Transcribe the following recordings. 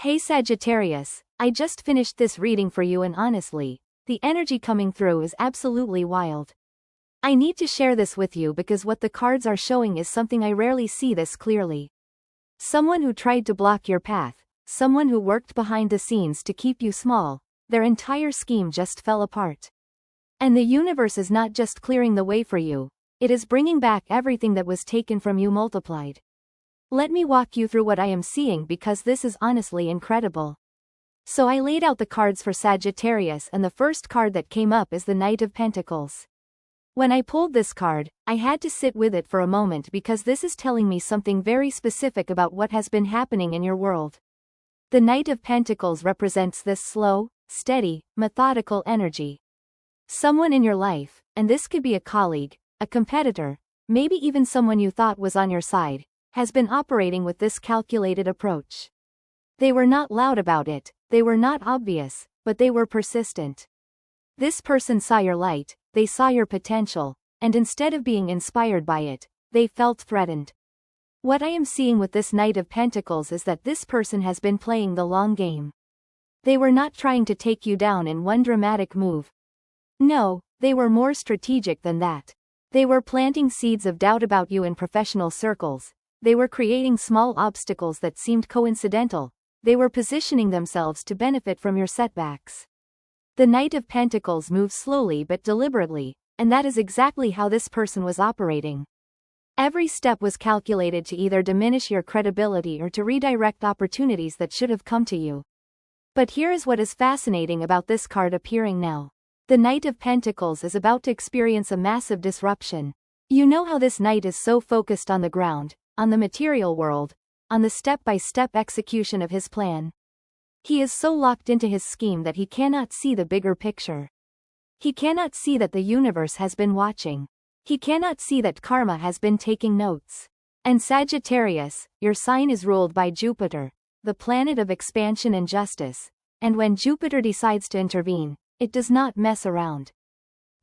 Hey Sagittarius, I just finished this reading for you and honestly, the energy coming through is absolutely wild. I need to share this with you because what the cards are showing is something I rarely see this clearly. Someone who tried to block your path, someone who worked behind the scenes to keep you small, their entire scheme just fell apart. And the universe is not just clearing the way for you, it is bringing back everything that was taken from you multiplied. Let me walk you through what I am seeing because this is honestly incredible. So I laid out the cards for Sagittarius and the first card that came up is the Knight of Pentacles. When I pulled this card, I had to sit with it for a moment because this is telling me something very specific about what has been happening in your world. The Knight of Pentacles represents this slow, steady, methodical energy. Someone in your life, and this could be a colleague, a competitor, maybe even someone you thought was on your side, has been operating with this calculated approach. They were not loud about it, they were not obvious, but they were persistent. This person saw your light, they saw your potential, and instead of being inspired by it, they felt threatened. What I am seeing with this Knight of Pentacles is that this person has been playing the long game. They were not trying to take you down in one dramatic move. No, they were more strategic than that. They were planting seeds of doubt about you in professional circles. They were creating small obstacles that seemed coincidental. They were positioning themselves to benefit from your setbacks. The Knight of Pentacles moves slowly but deliberately, and that is exactly how this person was operating. Every step was calculated to either diminish your credibility or to redirect opportunities that should have come to you. But here is what is fascinating about this card appearing now. The Knight of Pentacles is about to experience a massive disruption. You know how this knight is so focused on the ground, on the material world, on the step-by-step execution of his plan. He is so locked into his scheme that he cannot see the bigger picture. He cannot see that the universe has been watching. He cannot see that karma has been taking notes. And Sagittarius, your sign is ruled by Jupiter, the planet of expansion and justice, and when Jupiter decides to intervene, it does not mess around.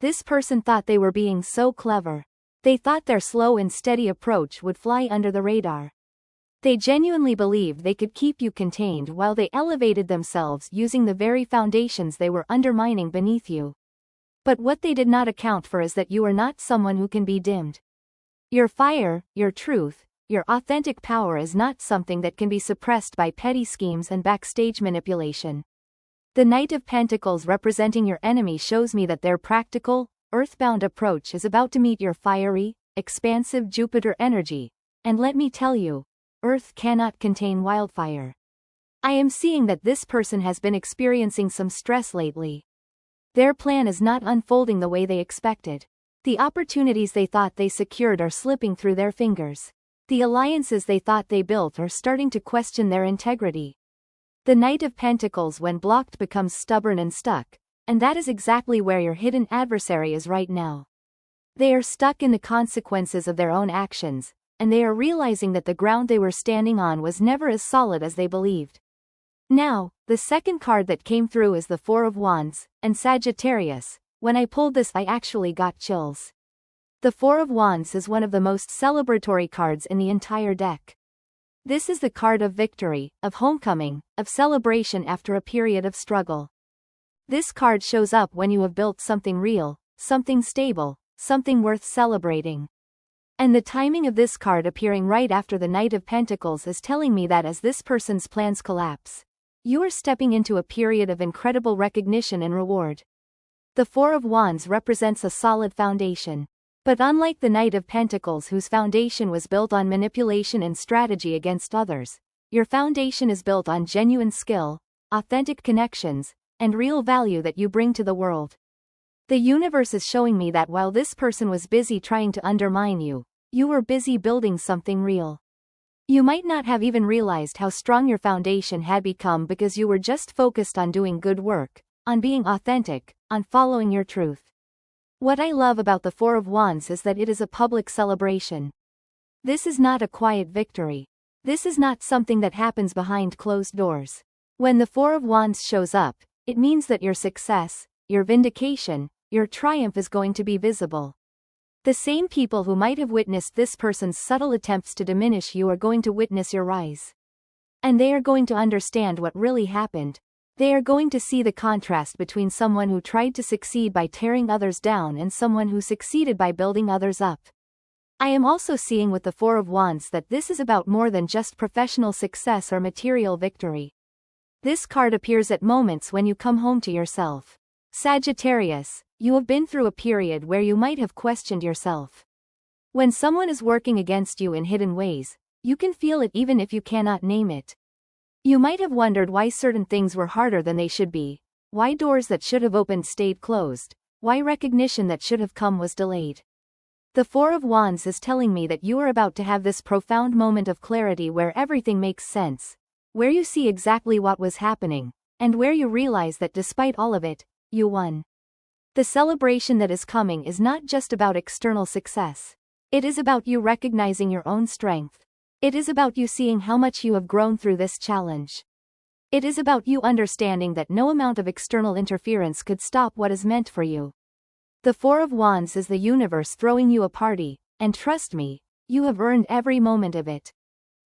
This person thought they were being so clever. They thought their slow and steady approach would fly under the radar. They genuinely believed they could keep you contained while they elevated themselves using the very foundations they were undermining beneath you. But what they did not account for is that you are not someone who can be dimmed. Your fire, your truth, your authentic power is not something that can be suppressed by petty schemes and backstage manipulation. The Knight of Pentacles representing your enemy shows me that their practical, earthbound approach is about to meet your fiery, expansive Jupiter energy, and let me tell you, Earth cannot contain wildfire. I am seeing that this person has been experiencing some stress lately. Their plan is not unfolding the way they expected. The opportunities they thought they secured are slipping through their fingers. The alliances they thought they built are starting to question their integrity. The Knight of Pentacles when blocked becomes stubborn and stuck, and that is exactly where your hidden adversary is right now. They are stuck in the consequences of their own actions, and they are realizing that the ground they were standing on was never as solid as they believed. Now, the second card that came through is the Four of Wands, and Sagittarius. When I pulled this I actually got chills. The Four of Wands is one of the most celebratory cards in the entire deck. This is the card of victory, of homecoming, of celebration after a period of struggle. This card shows up when you have built something real, something stable, something worth celebrating. And the timing of this card appearing right after the Knight of Pentacles is telling me that as this person's plans collapse, you are stepping into a period of incredible recognition and reward. The Four of Wands represents a solid foundation. But unlike the Knight of Pentacles whose foundation was built on manipulation and strategy against others, your foundation is built on genuine skill, authentic connections, and real value that you bring to the world. The universe is showing me that while this person was busy trying to undermine you, you were busy building something real. You might not have even realized how strong your foundation had become because you were just focused on doing good work, on being authentic, on following your truth. What I love about the Four of Wands is that it is a public celebration. This is not a quiet victory. This is not something that happens behind closed doors. When the Four of Wands shows up, it means that your success, your vindication, your triumph is going to be visible. The same people who might have witnessed this person's subtle attempts to diminish you are going to witness your rise. And they are going to understand what really happened. They are going to see the contrast between someone who tried to succeed by tearing others down and someone who succeeded by building others up. I am also seeing with the Four of Wands that this is about more than just professional success or material victory. This card appears at moments when you come home to yourself. Sagittarius, you have been through a period where you might have questioned yourself. When someone is working against you in hidden ways, you can feel it even if you cannot name it. You might have wondered why certain things were harder than they should be, why doors that should have opened stayed closed, why recognition that should have come was delayed. The Four of Wands is telling me that you are about to have this profound moment of clarity where everything makes sense, where you see exactly what was happening, and where you realize that despite all of it, you won. The celebration that is coming is not just about external success. It is about you recognizing your own strength. It is about you seeing how much you have grown through this challenge. It is about you understanding that no amount of external interference could stop what is meant for you. The Four of Wands is the universe throwing you a party, and trust me, you have earned every moment of it.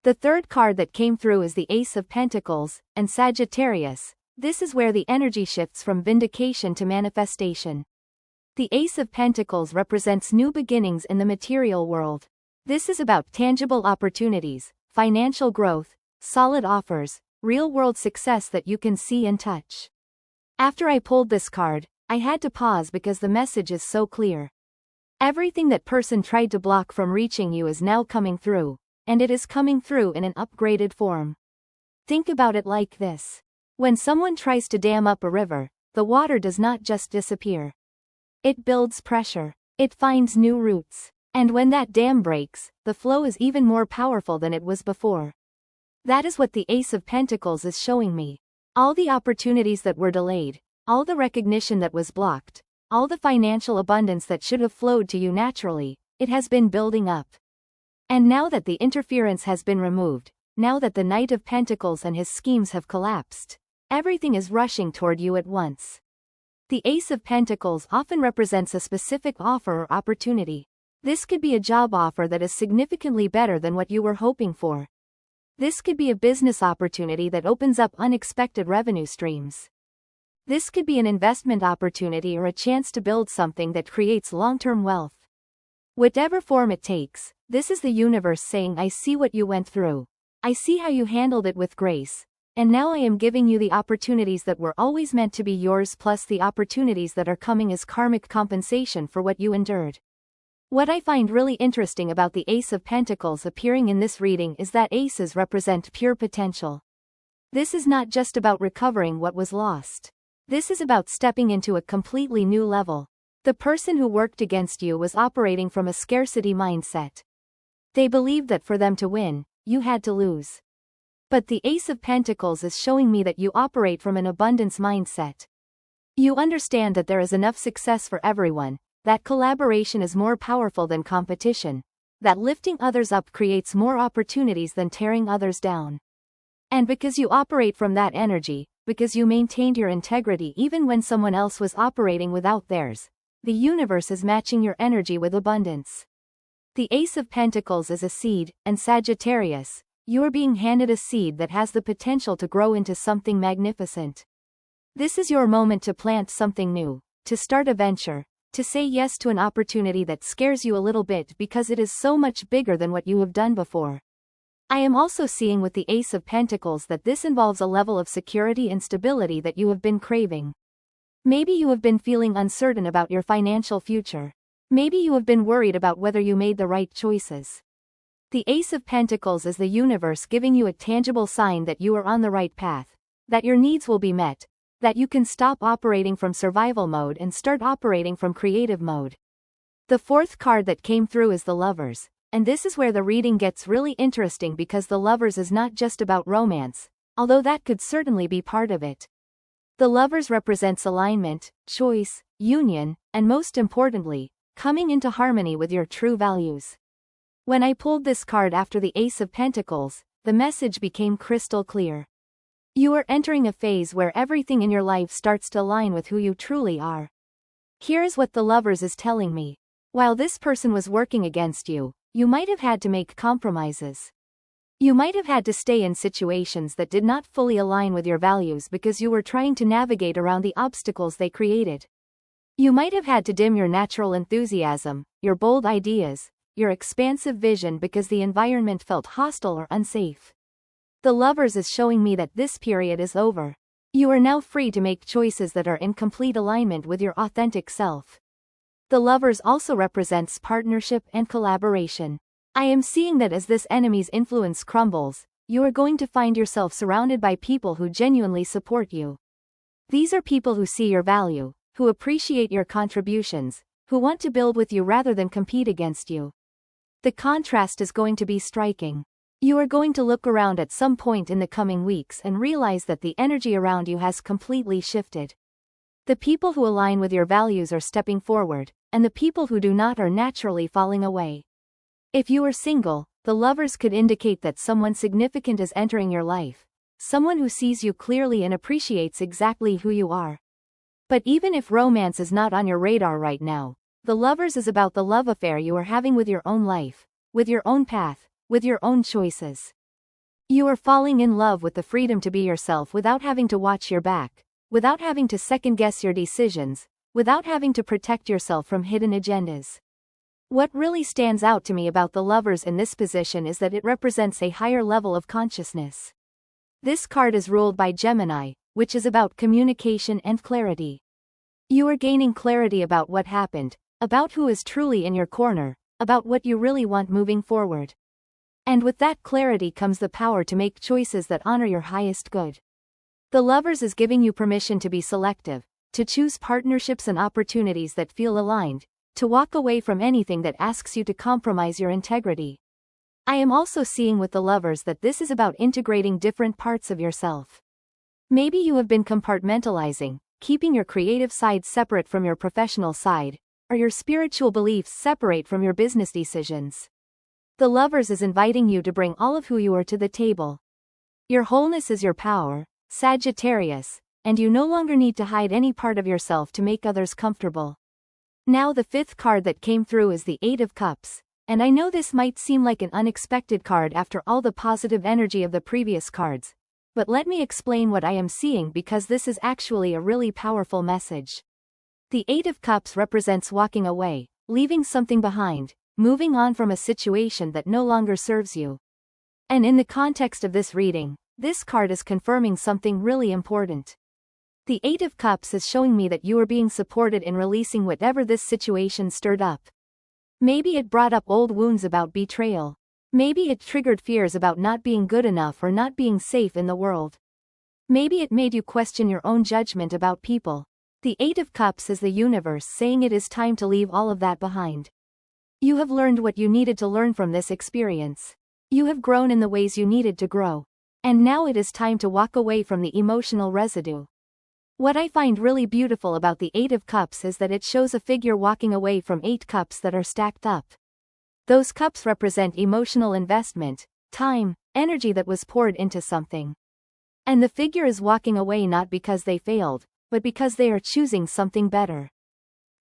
The third card that came through is the Ace of Pentacles, and Sagittarius. This is where the energy shifts from vindication to manifestation. The Ace of Pentacles represents new beginnings in the material world. This is about tangible opportunities, financial growth, solid offers, real-world success that you can see and touch. After I pulled this card, I had to pause because the message is so clear. Everything that person tried to block from reaching you is now coming through, and it is coming through in an upgraded form. Think about it like this. When someone tries to dam up a river, the water does not just disappear. It builds pressure. It finds new routes. And when that dam breaks, the flow is even more powerful than it was before. That is what the Ace of Pentacles is showing me. All the opportunities that were delayed, all the recognition that was blocked, all the financial abundance that should have flowed to you naturally, it has been building up. And now that the interference has been removed, now that the Knight of Pentacles and his schemes have collapsed, everything is rushing toward you at once. The Ace of Pentacles often represents a specific offer or opportunity. This could be a job offer that is significantly better than what you were hoping for. This could be a business opportunity that opens up unexpected revenue streams. This could be an investment opportunity or a chance to build something that creates long-term wealth. Whatever form it takes, this is the universe saying, I see what you went through. I see how you handled it with grace. And now I am giving you the opportunities that were always meant to be yours, plus the opportunities that are coming as karmic compensation for what you endured. What I find really interesting about the Ace of Pentacles appearing in this reading is that aces represent pure potential. This is not just about recovering what was lost. This is about stepping into a completely new level. The person who worked against you was operating from a scarcity mindset. They believed that for them to win, you had to lose. But the Ace of Pentacles is showing me that you operate from an abundance mindset. You understand that there is enough success for everyone, that collaboration is more powerful than competition, that lifting others up creates more opportunities than tearing others down. And because you operate from that energy, because you maintained your integrity even when someone else was operating without theirs, the universe is matching your energy with abundance. The Ace of Pentacles is a seed, and Sagittarius, you are being handed a seed that has the potential to grow into something magnificent. This is your moment to plant something new, to start a venture, to say yes to an opportunity that scares you a little bit because it is so much bigger than what you have done before. I am also seeing with the Ace of Pentacles that this involves a level of security and stability that you have been craving. Maybe you have been feeling uncertain about your financial future. Maybe you have been worried about whether you made the right choices. The Ace of Pentacles is the universe giving you a tangible sign that you are on the right path, that your needs will be met, that you can stop operating from survival mode and start operating from creative mode. The fourth card that came through is the Lovers, and this is where the reading gets really interesting because the Lovers is not just about romance, although that could certainly be part of it. The Lovers represents alignment, choice, union, and most importantly, coming into harmony with your true values. When I pulled this card after the Ace of Pentacles, the message became crystal clear. You are entering a phase where everything in your life starts to align with who you truly are. Here is what the Lovers is telling me. While this person was working against you, you might have had to make compromises. You might have had to stay in situations that did not fully align with your values because you were trying to navigate around the obstacles they created. You might have had to dim your natural enthusiasm, your bold ideas, your expansive vision because the environment felt hostile or unsafe. The Lovers is showing me that this period is over. You are now free to make choices that are in complete alignment with your authentic self. The Lovers also represents partnership and collaboration. I am seeing that as this enemy's influence crumbles, you are going to find yourself surrounded by people who genuinely support you. These are people who see your value, who appreciate your contributions, who want to build with you rather than compete against you. The contrast is going to be striking. You are going to look around at some point in the coming weeks and realize that the energy around you has completely shifted. The people who align with your values are stepping forward, and the people who do not are naturally falling away. If you are single, the Lovers could indicate that someone significant is entering your life, someone who sees you clearly and appreciates exactly who you are. But even if romance is not on your radar right now, the Lovers is about the love affair you are having with your own life, with your own path, with your own choices. You are falling in love with the freedom to be yourself without having to watch your back, without having to second-guess your decisions, without having to protect yourself from hidden agendas. What really stands out to me about the Lovers in this position is that it represents a higher level of consciousness. This card is ruled by Gemini, which is about communication and clarity. You are gaining clarity about what happened, about who is truly in your corner, about what you really want moving forward. And with that clarity comes the power to make choices that honor your highest good. The Lovers is giving you permission to be selective, to choose partnerships and opportunities that feel aligned, to walk away from anything that asks you to compromise your integrity. I am also seeing with the Lovers that this is about integrating different parts of yourself. Maybe you have been compartmentalizing, keeping your creative side separate from your professional side, or your spiritual beliefs separate from your business decisions. The Lovers is inviting you to bring all of who you are to the table. Your wholeness is your power, Sagittarius, and you no longer need to hide any part of yourself to make others comfortable. Now the fifth card that came through is the Eight of Cups, and I know this might seem like an unexpected card after all the positive energy of the previous cards, but let me explain what I am seeing because this is actually a really powerful message. The Eight of Cups represents walking away, leaving something behind, moving on from a situation that no longer serves you. And in the context of this reading, this card is confirming something really important. The Eight of Cups is showing me that you are being supported in releasing whatever this situation stirred up. Maybe it brought up old wounds about betrayal. Maybe it triggered fears about not being good enough or not being safe in the world. Maybe it made you question your own judgment about people. The Eight of Cups is the universe saying it is time to leave all of that behind. You have learned what you needed to learn from this experience. You have grown in the ways you needed to grow. And now it is time to walk away from the emotional residue. What I find really beautiful about the Eight of Cups is that it shows a figure walking away from 8 cups that are stacked up. Those cups represent emotional investment, time, energy that was poured into something. And the figure is walking away not because they failed, but because they are choosing something better.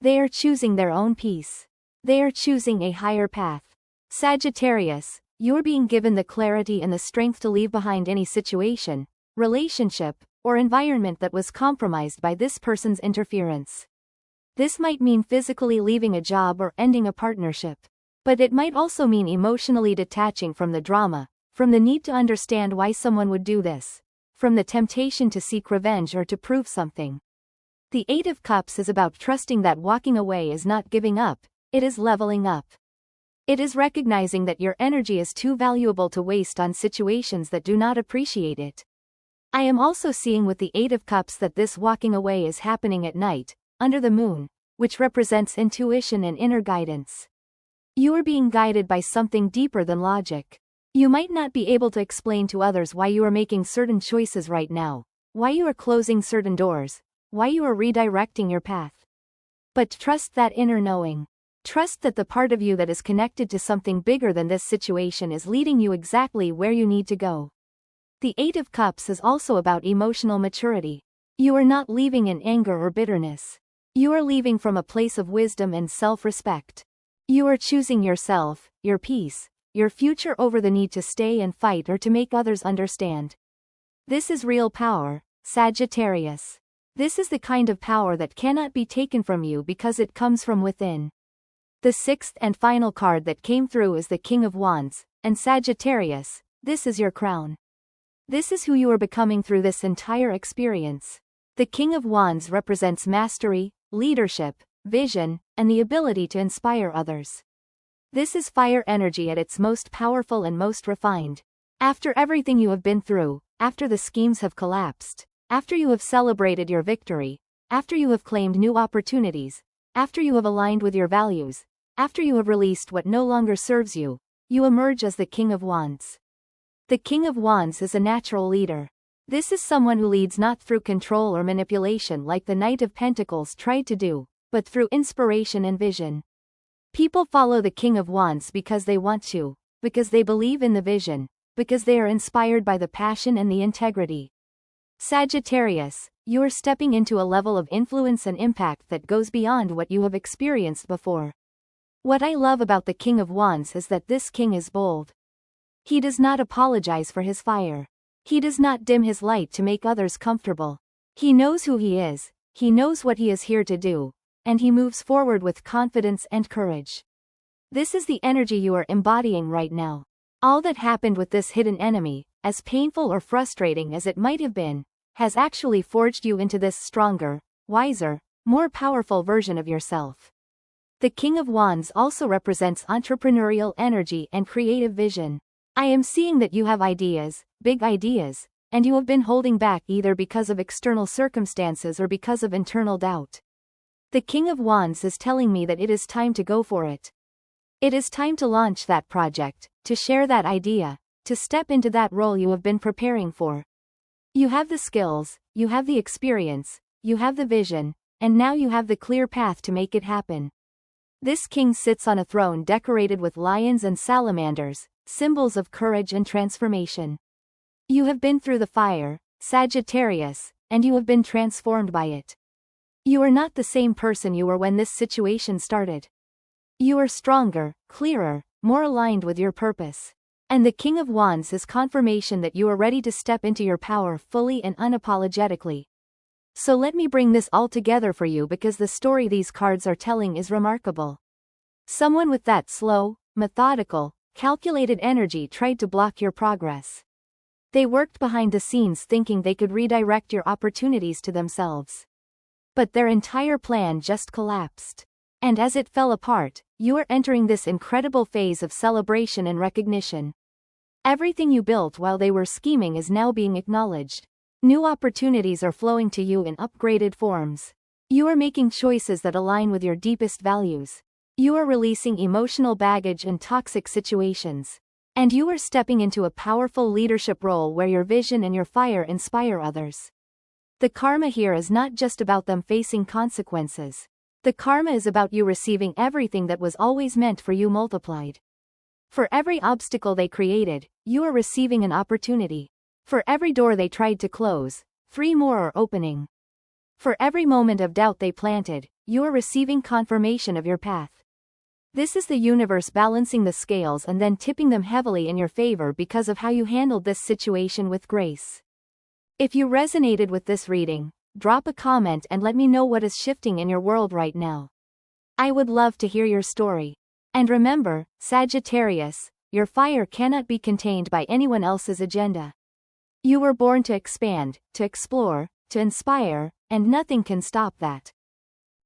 They are choosing their own peace. They are choosing a higher path. Sagittarius, you're being given the clarity and the strength to leave behind any situation, relationship, or environment that was compromised by this person's interference. This might mean physically leaving a job or ending a partnership. But it might also mean emotionally detaching from the drama, from the need to understand why someone would do this, from the temptation to seek revenge or to prove something. The Eight of Cups is about trusting that walking away is not giving up, it is leveling up. It is recognizing that your energy is too valuable to waste on situations that do not appreciate it. I am also seeing with the Eight of Cups that this walking away is happening at night, under the moon, which represents intuition and inner guidance. You are being guided by something deeper than logic. You might not be able to explain to others why you are making certain choices right now, why you are closing certain doors, why you are redirecting your path. But trust that inner knowing. Trust that the part of you that is connected to something bigger than this situation is leading you exactly where you need to go. The Eight of Cups is also about emotional maturity. You are not leaving in anger or bitterness. You are leaving from a place of wisdom and self-respect. You are choosing yourself, your peace, your future over the need to stay and fight or to make others understand. This is real power, Sagittarius. This is the kind of power that cannot be taken from you because it comes from within. The sixth and final card that came through is the King of Wands, and Sagittarius, this is your crown. This is who you are becoming through this entire experience. The King of Wands represents mastery, leadership, vision, and the ability to inspire others. This is fire energy at its most powerful and most refined. After everything you have been through, after the schemes have collapsed, after you have celebrated your victory, after you have claimed new opportunities, after you have aligned with your values, after you have released what no longer serves you, you emerge as the King of Wands. The King of Wands is a natural leader. This is someone who leads not through control or manipulation like the Knight of Pentacles tried to do, but through inspiration and vision. People follow the King of Wands because they want to, because they believe in the vision, because they are inspired by the passion and the integrity. Sagittarius, you are stepping into a level of influence and impact that goes beyond what you have experienced before. What I love about the King of Wands is that this king is bold. He does not apologize for his fire. He does not dim his light to make others comfortable. He knows who he is, he knows what he is here to do, and he moves forward with confidence and courage. This is the energy you are embodying right now. All that happened with this hidden enemy, as painful or frustrating as it might have been, has actually forged you into this stronger, wiser, more powerful version of yourself. The King of Wands also represents entrepreneurial energy and creative vision. I am seeing that you have ideas, big ideas, and you have been holding back either because of external circumstances or because of internal doubt. The King of Wands is telling me that it is time to go for it. It is time to launch that project, to share that idea, to step into that role you have been preparing for. You have the skills, you have the experience, you have the vision, and now you have the clear path to make it happen. This king sits on a throne decorated with lions and salamanders, symbols of courage and transformation. You have been through the fire, Sagittarius, and you have been transformed by it. You are not the same person you were when this situation started. You are stronger, clearer, more aligned with your purpose. And the King of Wands is confirmation that you are ready to step into your power fully and unapologetically. So let me bring this all together for you because the story these cards are telling is remarkable. Someone with that slow, methodical, calculated energy tried to block your progress. They worked behind the scenes thinking they could redirect your opportunities to themselves. But their entire plan just collapsed. And as it fell apart, you are entering this incredible phase of celebration and recognition. Everything you built while they were scheming is now being acknowledged. New opportunities are flowing to you in upgraded forms. You are making choices that align with your deepest values. You are releasing emotional baggage and toxic situations. And you are stepping into a powerful leadership role where your vision and your fire inspire others. The karma here is not just about them facing consequences. The karma is about you receiving everything that was always meant for you multiplied. For every obstacle they created, you are receiving an opportunity. For every door they tried to close, 3 more are opening. For every moment of doubt they planted, you are receiving confirmation of your path. This is the universe balancing the scales and then tipping them heavily in your favor because of how you handled this situation with grace. If you resonated with this reading, drop a comment and let me know what is shifting in your world right now. I would love to hear your story. And remember, Sagittarius, your fire cannot be contained by anyone else's agenda. You were born to expand, to explore, to inspire, and nothing can stop that.